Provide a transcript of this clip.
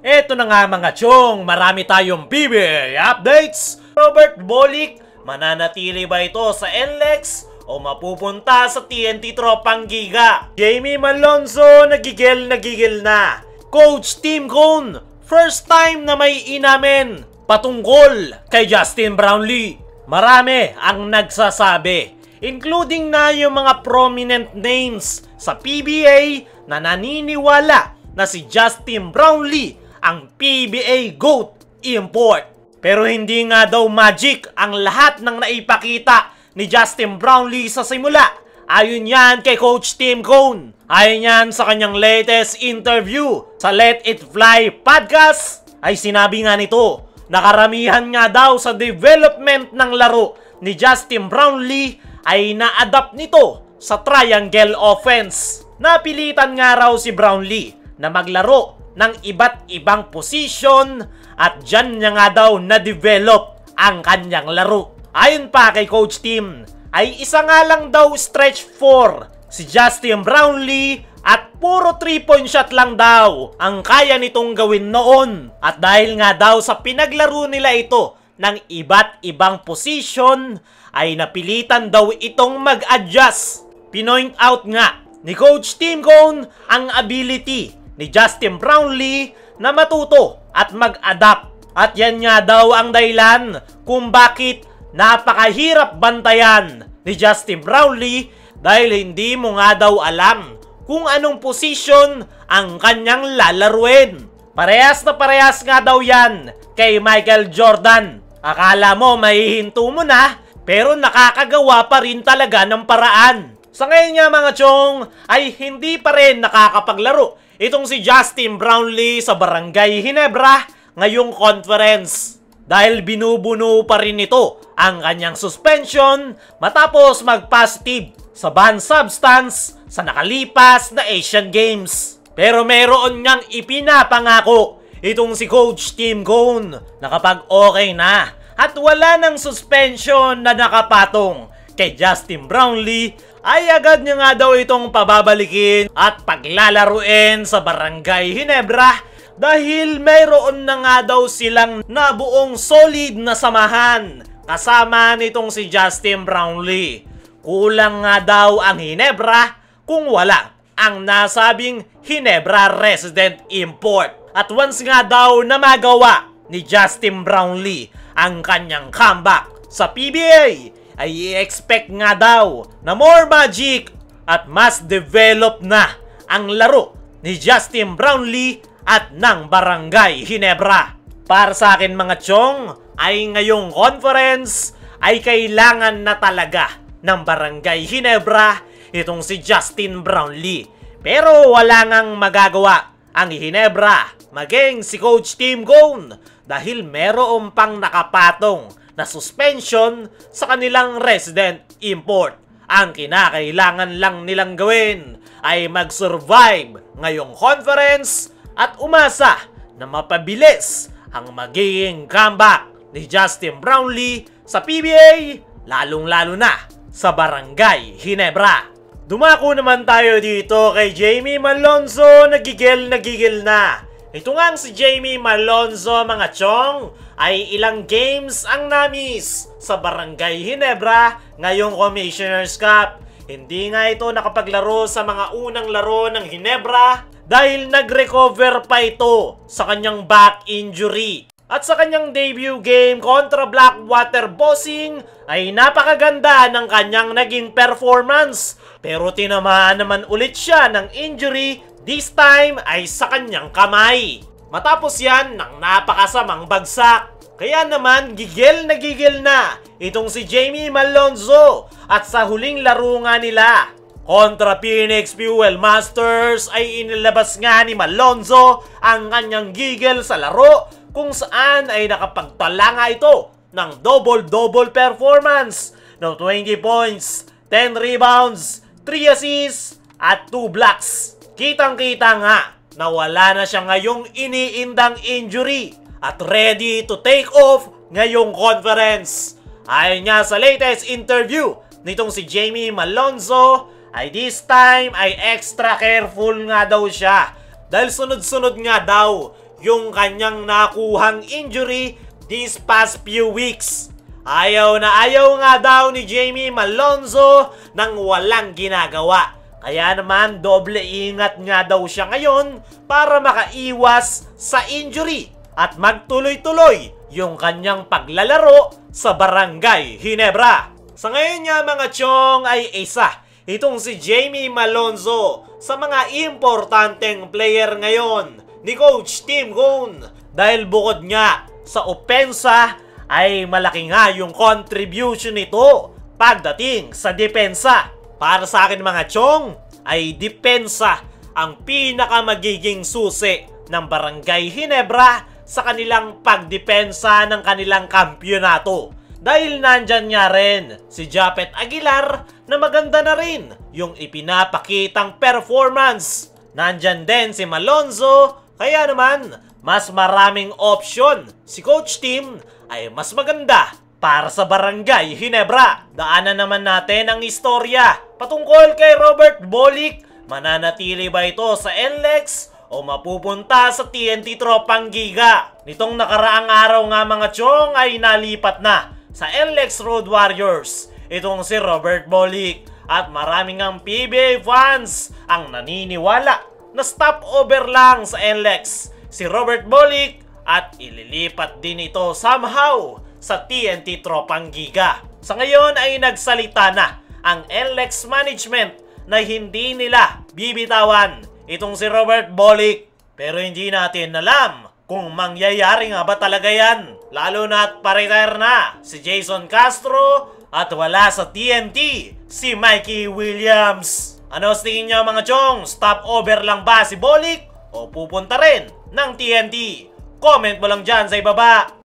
Eto na nga mga chong, marami tayong PBA updates. Robert Bolick, mananatili ba ito sa NLEX o mapupunta sa TNT Tropang Giga? Jamie Malonzo, nagigil na. Coach Tim Cone, first time na may inamin patungkol kay Justin Brownlee. Marami ang nagsasabi, including na yung mga prominent names sa PBA na naniniwala na si Justin Brownlee ang PBA GOAT import. Pero hindi nga daw magic ang lahat ng naipakita ni Justin Brownlee sa simula. Ayon yan kay Coach Tim Cone. Ayon yan sa kanyang latest interview sa Let It Fly podcast, ay sinabi nga nito na karamihan nga daw sa development ng laro ni Justin Brownlee ay na-adapt nito sa triangle offense. Napilitan nga raw si Brownlee na maglaro ng iba't ibang position at dyan niya nga daw na-develop ang kanyang laro. Ayon pa kay Coach Tim, ay isa nga lang daw stretch 4 si Justin Brownlee at puro 3-point shot lang daw ang kaya nitong gawin noon. At dahil nga daw sa pinaglaro nila ito ng iba't ibang position, ay napilitan daw itong mag-adjust. Pinoint out nga ni Coach Tim Cone ang ability ni Justin Brownlee na matuto at mag-adapt. At yan nga daw ang dahilan kung bakit napakahirap bantayan ni Justin Brownlee, dahil hindi mo nga daw alam kung anong position ang kanyang lalaruin. Parehas na parehas nga daw yan kay Michael Jordan. Akala mo mahihinto mo na, pero nakakagawa pa rin talaga ng paraan. Sa ngayon nga mga chong, ay hindi pa rin nakakapaglaro itong si Justin Brownlee sa Barangay Ginebra ngayong conference. Dahil binubuno pa rin ito ang kanyang suspension matapos mag-positive sa banned substance sa nakalipas na Asian Games. Pero meron niyang ipinapangako itong si Coach Tim Cone na kapag okay na at wala ng suspension na nakapatong kay Justin Brownlee, ay agad niya nga daw itong pababalikin at paglalaruin sa Barangay Ginebra, dahil mayroon na nga daw silang nabuong solid na samahan kasama nitong si Justin Brownlee. Kulang nga daw ang Ginebra kung wala ang nasabing Ginebra resident import. At once nga daw na magawa ni Justin Brownlee ang kanyang comeback sa PBA, ay i-expect nga daw na more magic at mas develop na ang laro ni Justin Brownlee at ng Barangay Ginebra. Para sa akin mga chong, ay ngayong conference ay kailangan na talaga ng Barangay Ginebra itong si Justin Brownlee. Pero wala ngang magagawa ang Ginebra maging si Coach Tim Cone, dahil meron pang nakapatong na suspension sa kanilang resident import. Ang kinakailangan lang nilang gawin ay mag-survive ngayong conference at umasa na mapabilis ang magiging comeback ni Justin Brownlee sa PBA, lalong-lalo na sa Barangay Ginebra. Dumako naman tayo dito kay Jamie Malonzo, nagigil na. Ito nga si Jamie Malonzo mga chong, ay ilang games ang namis sa Barangay Ginebra ngayong Commissioner's Cup. Hindi nga ito nakapaglaro sa mga unang laro ng Ginebra dahil nag-recover pa ito sa kanyang back injury. At sa kanyang debut game kontra Blackwater Bossing ay napakaganda ng kanyang naging performance. Pero tinamaan naman ulit siya ng injury, this time ay sa kanyang kamay. Matapos yan ng napakasamang bagsak. Kaya naman gigil na itong si Jamie Malonzo. At sa huling laro nga nila kontra Phoenix Fuel Masters ay inilabas nga ni Malonzo ang kanyang gigil sa laro, kung saan ay nakapagtala nga ito ng double-double performance ng 20 points, 10 rebounds, 3 assists at 2 blocks. Kitang-kita nga na wala na siya ngayong iniindang injury at ready to take off ngayong conference. Ayon nga sa latest interview nitong si Jamie Malonzo, ay this time ay extra careful nga daw siya dahil sunod-sunod nga daw yung kanyang nakuhang injury these past few weeks. Ayaw na ayaw nga daw ni Jamie Malonzo nang walang ginagawa. Kaya naman doble ingat nga daw siya ngayon para makaiwas sa injury at magtuloy-tuloy yung kanyang paglalaro sa Barangay Ginebra. Sa ngayon nga mga chong ay isa itong si Jamie Malonzo sa mga importanteng player ngayon ni Coach Tim Cone. Dahil bukod nga sa opensa ay malaki nga yung contribution nito pagdating sa depensa. Para sa akin mga chong, ay depensa ang pinaka magiging susi ng Barangay Ginebra sa kanilang pagdepensa ng kanilang kampyonato. Dahil nandyan nga rin si Japet Aguilar na maganda na rin yung ipinapakitang performance. Nandyan din si Malonzo, kaya naman mas maraming option si Coach Tim ay mas maganda para sa Barangay Ginebra. Daanan naman natin ang istorya patungkol kay Robert Bolick. Mananatili ba ito sa NLEX o mapupunta sa TNT Tropang Giga? Nitong nakaraang araw nga mga chong ay nalipat na sa NLEX Road Warriors itong si Robert Bolick. At maraming ang PBA fans ang naniniwala na stopover lang sa NLEX si Robert Bolick at ililipat din ito somehow sa TNT Tropang Giga. Sa ngayon ay nagsalita na ang NLEX management na hindi nila bibitawan itong si Robert Bolick. Pero hindi natin alam kung mangyayari nga ba talaga yan. Lalo na at pa-retire na si Jason Castro at wala sa TNT si Mikey Williams. Ano sa tingin nyo mga chong? Stopover lang ba si Bolick o pupunta rin ng TNT? Comment mo lang dyan sa ibaba.